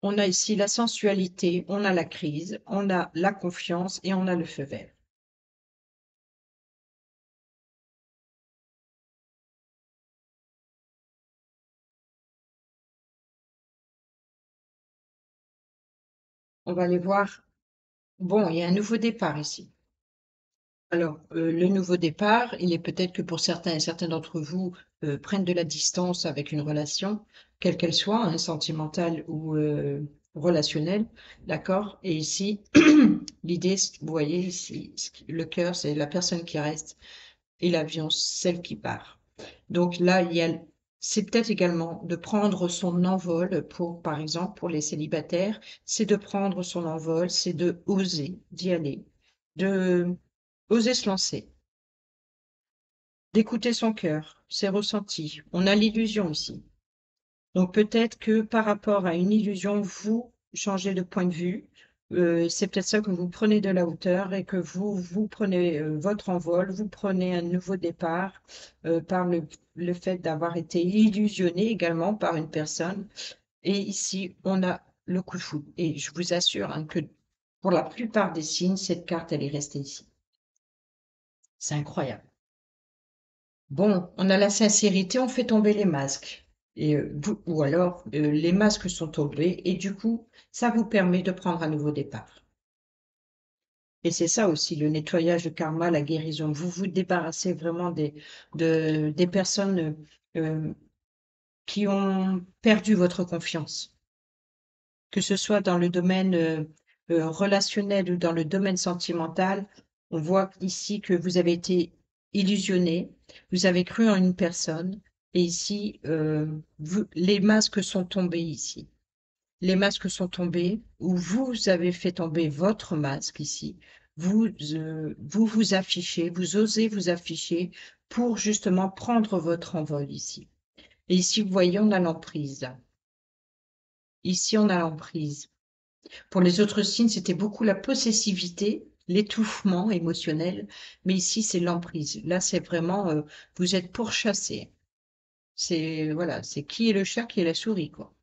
On a ici la sensualité, on a la crise, on a la confiance et on a le feu vert. On va aller voir. Bon, il y a un nouveau départ ici. Alors, le nouveau départ, il est peut-être que pour certains et certaines d'entre vous prennent de la distance avec une relation, quelle qu'elle soit, hein, sentimentale ou relationnelle, d'accord? Et ici, l'idée, vous voyez ici, le cœur, c'est la personne qui reste et l'avion, celle qui part. Donc là, c'est peut-être également de prendre son envol pour, par exemple, pour les célibataires, c'est de prendre son envol, c'est de oser d'y aller, de oser se lancer, d'écouter son cœur, ses ressentis. On a l'illusion ici. Donc peut-être que par rapport à une illusion, vous changez de point de vue. C'est peut-être ça que vous prenez de la hauteur et que vous prenez votre envol, vous prenez un nouveau départ par le fait d'avoir été illusionné également par une personne. Et ici, on a le coup de foudre. Et je vous assure hein, que pour la plupart des signes, cette carte, elle est restée ici. C'est incroyable. Bon, on a la sincérité, on fait tomber les masques. Et, ou alors, les masques sont tombés et du coup, ça vous permet de prendre un nouveau départ. Et c'est ça aussi, le nettoyage, le karma, la guérison. Vous vous débarrassez vraiment des personnes euh, qui ont perdu votre confiance, que ce soit dans le domaine relationnel ou dans le domaine sentimental. On voit ici que vous avez été illusionné, vous avez cru en une personne, et ici, les masques sont tombés ici. Les masques sont tombés, ou vous avez fait tomber votre masque ici. Vous vous affichez, vous osez vous afficher pour justement prendre votre envol ici. Et ici, vous voyez, on a l'emprise. Ici, on a l'emprise. Pour les autres signes, c'était beaucoup la possessivité, l'étouffement émotionnel, mais ici, c'est l'emprise. Là, c'est vraiment, vous êtes pourchassé. C'est, voilà, c'est qui est le chat, qui est la souris, quoi.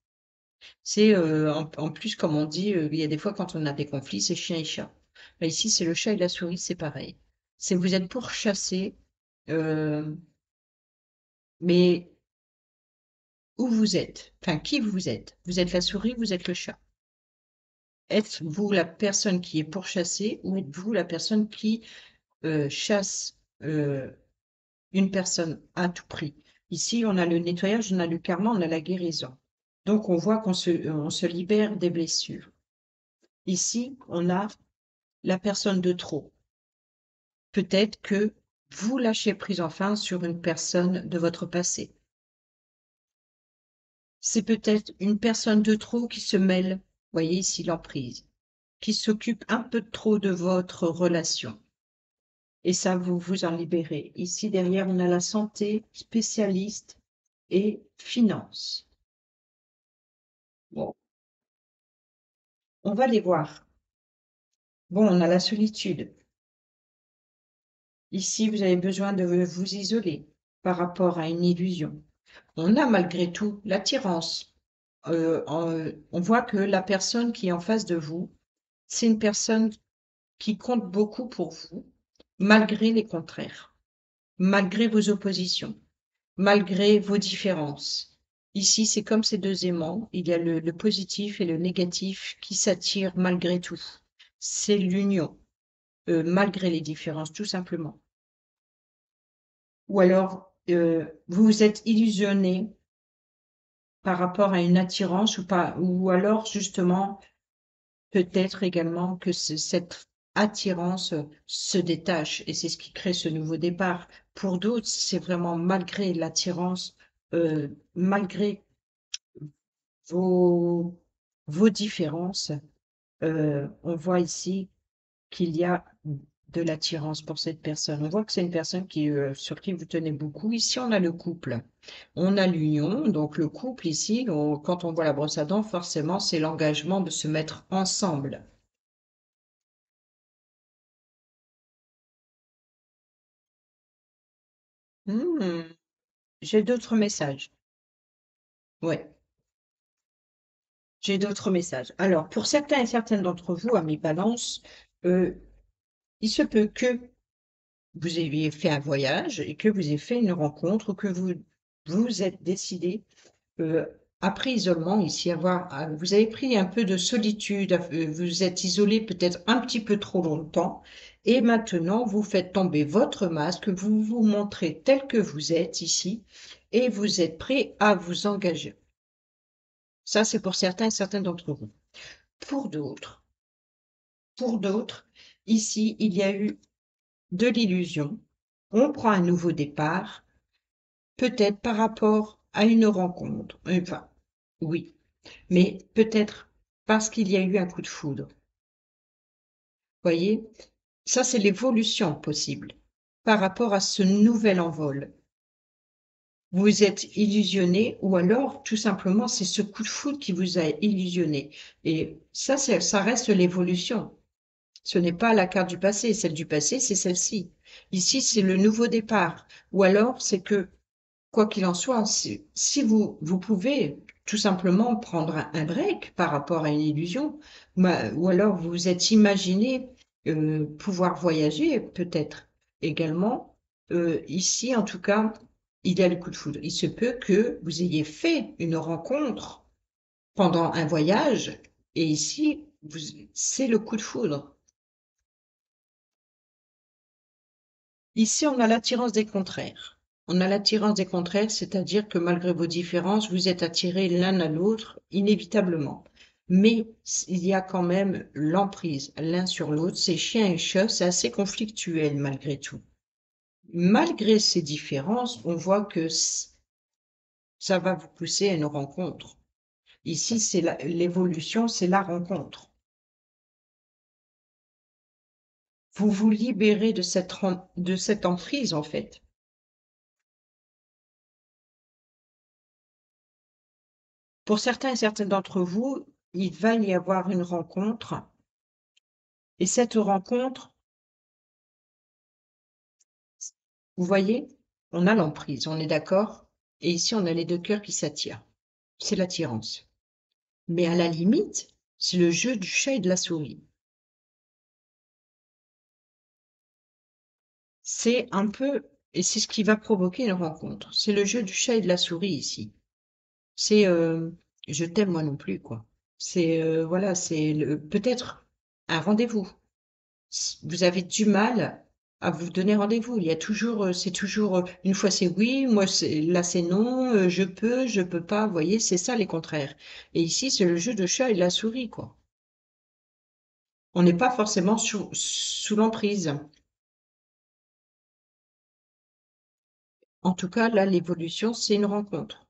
C'est en plus, comme on dit, il y a des fois quand on a des conflits, c'est chien et chat. Là, ici, c'est le chat et la souris, c'est pareil. C'est vous êtes pourchassé, euh, mais où vous êtes, enfin qui vous êtes. Vous êtes la souris, vous êtes le chat. Êtes-vous la personne qui est pourchassée ou êtes-vous la personne qui chasse une personne à tout prix? Ici, on a le nettoyage, on a le karma, on a la guérison. Donc, on voit on se libère des blessures. Ici, on a la personne de trop. Peut-être que vous lâchez prise enfin sur une personne de votre passé. C'est peut-être une personne de trop qui se mêle, voyez ici l'emprise, qui s'occupe un peu trop de votre relation. Et ça, vous vous en libérez. Ici, derrière, on a la santé, spécialiste et finance. Bon, on va les voir. Bon, on a la solitude. Ici, vous avez besoin de vous isoler par rapport à une illusion. On a malgré tout l'attirance. On voit que la personne qui est en face de vous, c'est une personne qui compte beaucoup pour vous, malgré les contraires, malgré vos oppositions, malgré vos différences. Ici, c'est comme ces deux aimants, il y a le positif et le négatif qui s'attirent malgré tout. C'est l'union, malgré les différences, tout simplement. Ou alors, vous vous êtes illusionné par rapport à une attirance ou pas, ou alors justement, peut-être également que cette attirance se détache et c'est ce qui crée ce nouveau départ. Pour d'autres, c'est vraiment malgré l'attirance, malgré vos, vos différences, on voit ici qu'il y a de l'attirance pour cette personne. On voit que c'est une personne sur qui vous tenez beaucoup. Ici, on a le couple. On a l'union. Donc, le couple, ici, quand on voit la brosse à dents, forcément, c'est l'engagement de se mettre ensemble. Hmm, j'ai d'autres messages. Ouais, j'ai d'autres messages. Alors, pour certains et certaines d'entre vous, amis Balance, euh, il se peut que vous ayez fait un voyage et que vous ayez fait une rencontre ou que vous vous êtes décidé, euh, après isolement, ici, vous avez pris un peu de solitude, vous êtes isolé peut-être un petit peu trop longtemps et maintenant vous faites tomber votre masque, vous vous montrez tel que vous êtes ici et vous êtes prêt à vous engager. Ça, c'est pour certains et certaines d'entre vous. Pour d'autres, pour d'autres, ici, il y a eu de l'illusion. On prend un nouveau départ, peut-être par rapport à une rencontre. Enfin, oui, mais peut-être parce qu'il y a eu un coup de foudre. Voyez, ça, c'est l'évolution possible par rapport à ce nouvel envol. Vous êtes illusionné ou alors tout simplement c'est ce coup de foudre qui vous a illusionné. Et ça reste l'évolution. Ce n'est pas la carte du passé. Celle du passé, c'est celle-ci. Ici, c'est le nouveau départ. Ou alors, c'est que, quoi qu'il en soit, si vous pouvez tout simplement prendre un break par rapport à une illusion, ou alors vous vous êtes imaginé pouvoir voyager, peut-être également. Ici, en tout cas, il y a le coup de foudre. Il se peut que vous ayez fait une rencontre pendant un voyage, et ici, c'est le coup de foudre. Ici, on a l'attirance des contraires. On a l'attirance des contraires, c'est-à-dire que malgré vos différences, vous êtes attirés l'un à l'autre inévitablement. Mais il y a quand même l'emprise l'un sur l'autre. C'est chien et chat, c'est assez conflictuel malgré tout. Malgré ces différences, on voit que ça va vous pousser à une rencontre. Ici, c'est l'évolution, c'est la rencontre. Vous vous libérez de cette emprise, en fait. Pour certains et certaines d'entre vous, il va y avoir une rencontre. Et cette rencontre, vous voyez, on a l'emprise, on est d'accord? Et ici, on a les deux cœurs qui s'attirent. C'est l'attirance. Mais à la limite, c'est le jeu du chat et de la souris. C'est un peu, et c'est ce qui va provoquer une rencontre. C'est le jeu du chat et de la souris ici. C'est je t'aime moi non plus, quoi. C'est voilà, c'est peut-être un rendez-vous. Vous avez du mal à vous donner rendez-vous. Il y a toujours, c'est toujours, une fois c'est oui, moi là c'est non, je peux pas. Vous voyez, c'est ça les contraires. Et ici, c'est le jeu de chat et de la souris, quoi. On n'est pas forcément sous l'emprise. En tout cas, là, l'évolution, c'est une rencontre.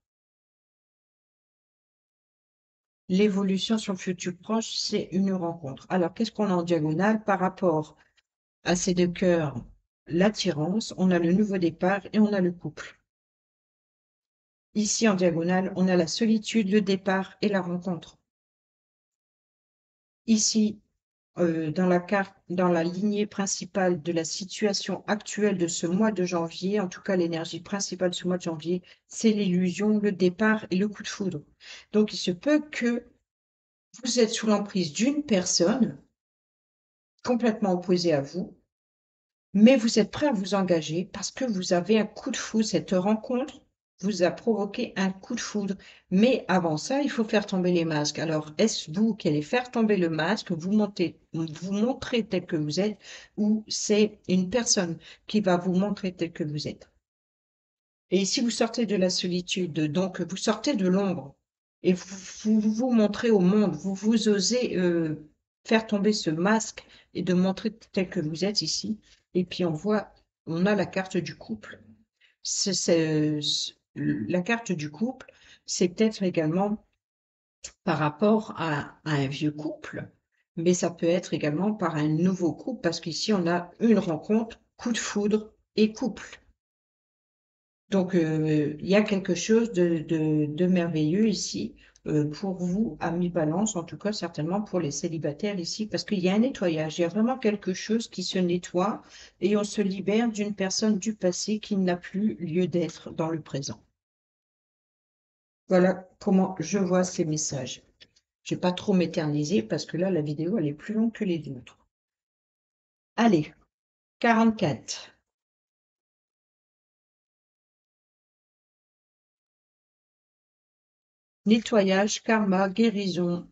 L'évolution sur le futur proche, c'est une rencontre. Alors, qu'est-ce qu'on a en diagonale par rapport à ces deux cœurs? L'attirance, on a le nouveau départ et on a le couple. Ici, en diagonale, on a la solitude, le départ et la rencontre. Ici, dans la carte, dans la lignée principale de la situation actuelle de ce mois de janvier, en tout cas l'énergie principale de ce mois de janvier, c'est l'illusion, le départ et le coup de foudre. Donc, il se peut que vous êtes sous l'emprise d'une personne complètement opposée à vous, mais vous êtes prêt à vous engager parce que vous avez un coup de foudre. Cette rencontre vous a provoqué un coup de foudre. Mais avant ça, il faut faire tomber les masques. Alors, est-ce vous qui allez faire tomber le masque, vous montrer tel que vous êtes, ou c'est une personne qui va vous montrer tel que vous êtes? Et si vous sortez de la solitude, donc vous sortez de l'ombre et vous montrez au monde, vous osez faire tomber ce masque et de montrer tel que vous êtes ici. Et puis on a la carte du couple. La carte du couple, c'est peut-être également par rapport à un vieux couple, mais ça peut être également par un nouveau couple, parce qu'ici on a une rencontre, coup de foudre et couple. Donc, il y a quelque chose de merveilleux ici pour vous, amis Balance, en tout cas certainement pour les célibataires ici, parce qu'il y a un nettoyage, il y a vraiment quelque chose qui se nettoie et on se libère d'une personne du passé qui n'a plus lieu d'être dans le présent. Voilà comment je vois ces messages. Je ne vais pas trop m'éterniser parce que là, la vidéo, elle est plus longue que les autres. Allez, 44. Nettoyage, karma, guérison.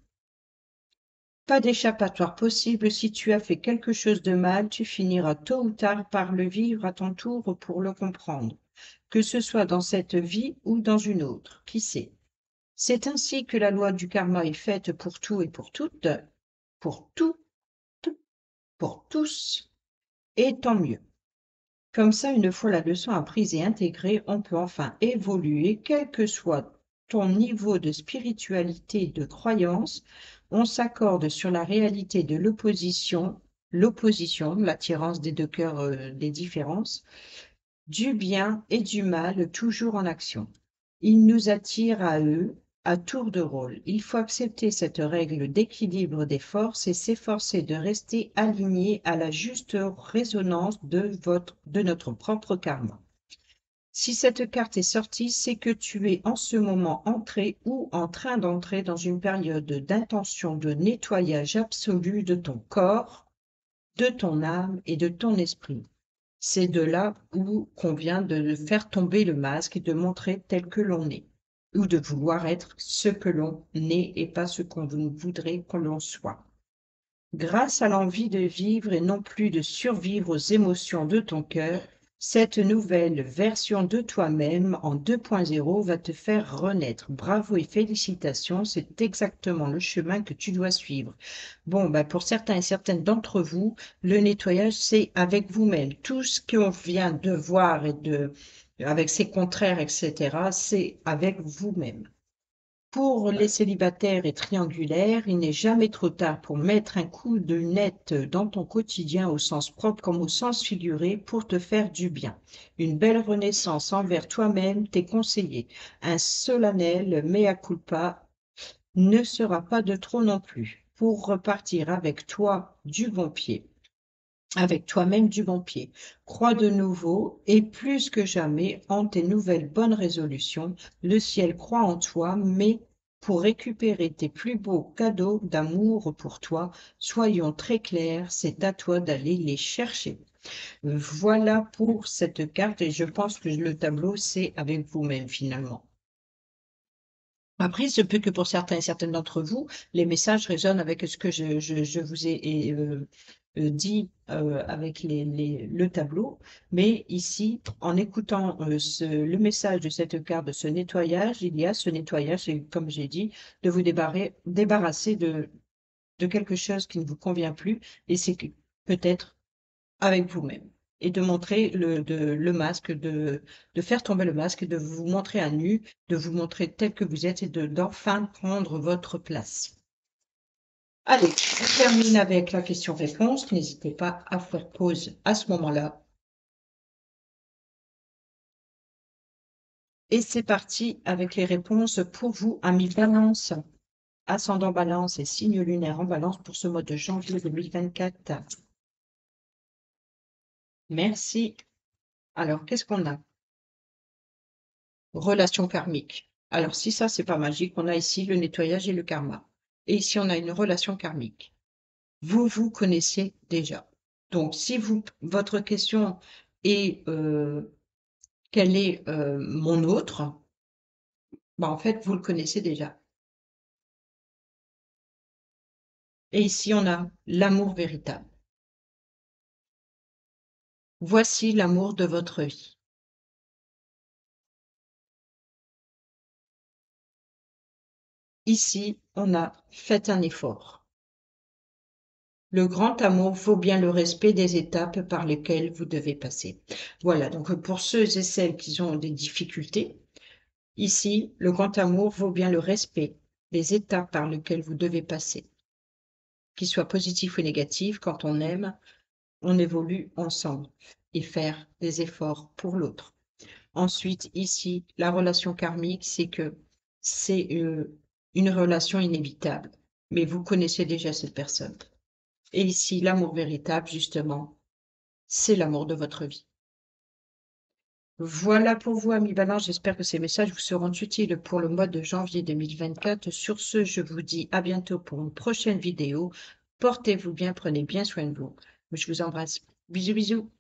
Pas d'échappatoire possible. Si tu as fait quelque chose de mal, tu finiras tôt ou tard par le vivre à ton tour pour le comprendre, que ce soit dans cette vie ou dans une autre. Qui sait? C'est ainsi que la loi du karma est faite pour tout et pour toutes, pour tout, tout, pour tous, et tant mieux. Comme ça, une fois la leçon apprise et intégrée, on peut enfin évoluer, quel que soit ton niveau de spiritualité et de croyance. On s'accorde sur la réalité de l'opposition, l'attirance des deux cœurs, des différences, du bien et du mal, toujours en action. Ils nous attirent à eux à tour de rôle. Il faut accepter cette règle d'équilibre des forces et s'efforcer de rester aligné à la juste résonance de notre propre karma. Si cette carte est sortie, c'est que tu es en ce moment entré ou en train d'entrer dans une période d'intention de nettoyage absolu de ton corps, de ton âme et de ton esprit. C'est de là où convient de faire tomber le masque et de montrer tel que l'on est, ou de vouloir être ce que l'on est et pas ce qu'on voudrait que l'on soit. Grâce à l'envie de vivre et non plus de survivre aux émotions de ton cœur, cette nouvelle version de toi-même en 2.0 va te faire renaître. Bravo et félicitations, c'est exactement le chemin que tu dois suivre. Bon, ben pour certains et certaines d'entre vous, le nettoyage, c'est avec vous-même. Tout ce qu'on vient de voir avec ses contraires, etc., c'est avec vous-même. Pour les célibataires et triangulaires, il n'est jamais trop tard pour mettre un coup de net dans ton quotidien au sens propre comme au sens figuré pour te faire du bien. Une belle renaissance envers toi-même t'est conseillée. Un solennel mea culpa ne sera pas de trop non plus pour repartir avec toi du bon pied. Avec toi-même du bon pied. Crois de nouveau et plus que jamais en tes nouvelles bonnes résolutions. Le ciel croit en toi, mais pour récupérer tes plus beaux cadeaux d'amour pour toi. Soyons très clairs, c'est à toi d'aller les chercher. Voilà pour cette carte et je pense que le tableau, c'est avec vous-même finalement. Après, il se peut que pour certains et certaines d'entre vous, les messages résonnent avec ce que je vous ai dit avec le tableau. Mais ici, en écoutant le message de cette carte, de ce nettoyage, il y a ce nettoyage, et comme j'ai dit, de vous débarrasser de quelque chose qui ne vous convient plus. Et c'est peut-être avec vous-même et de montrer le masque, de faire tomber le masque, de vous montrer à nu, de vous montrer tel que vous êtes et d'enfin prendre votre place. Allez, on termine avec la question-réponse. N'hésitez pas à faire pause à ce moment-là. Et c'est parti avec les réponses pour vous, amis Balance, ascendant Balance et signe lunaire en Balance pour ce mois de janvier 2024. Merci. Alors, qu'est-ce qu'on a? Relation karmique. Alors, si ça, c'est pas magique, on a ici le nettoyage et le karma. Et ici, on a une relation karmique. Vous vous connaissez déjà. Donc, si votre question est quel est mon autre, bah, en fait, vous le connaissez déjà. Et ici, on a l'amour véritable. Voici l'amour de votre vie. Ici, on a fait un effort. Le grand amour vaut bien le respect des étapes par lesquelles vous devez passer. Voilà, donc pour ceux et celles qui ont des difficultés, ici, le grand amour vaut bien le respect des étapes par lesquelles vous devez passer. Qu'ils soient positifs ou négatifs, quand on aime, on évolue ensemble et faire des efforts pour l'autre. Ensuite, ici, la relation karmique, c'est que c'est une relation inévitable, mais vous connaissez déjà cette personne. Et ici, l'amour véritable, justement, c'est l'amour de votre vie. Voilà pour vous, amis Balance. J'espère que ces messages vous seront utiles pour le mois de janvier 2024. Sur ce, je vous dis à bientôt pour une prochaine vidéo. Portez-vous bien, prenez bien soin de vous. Je vous embrasse. Bisous, bisous.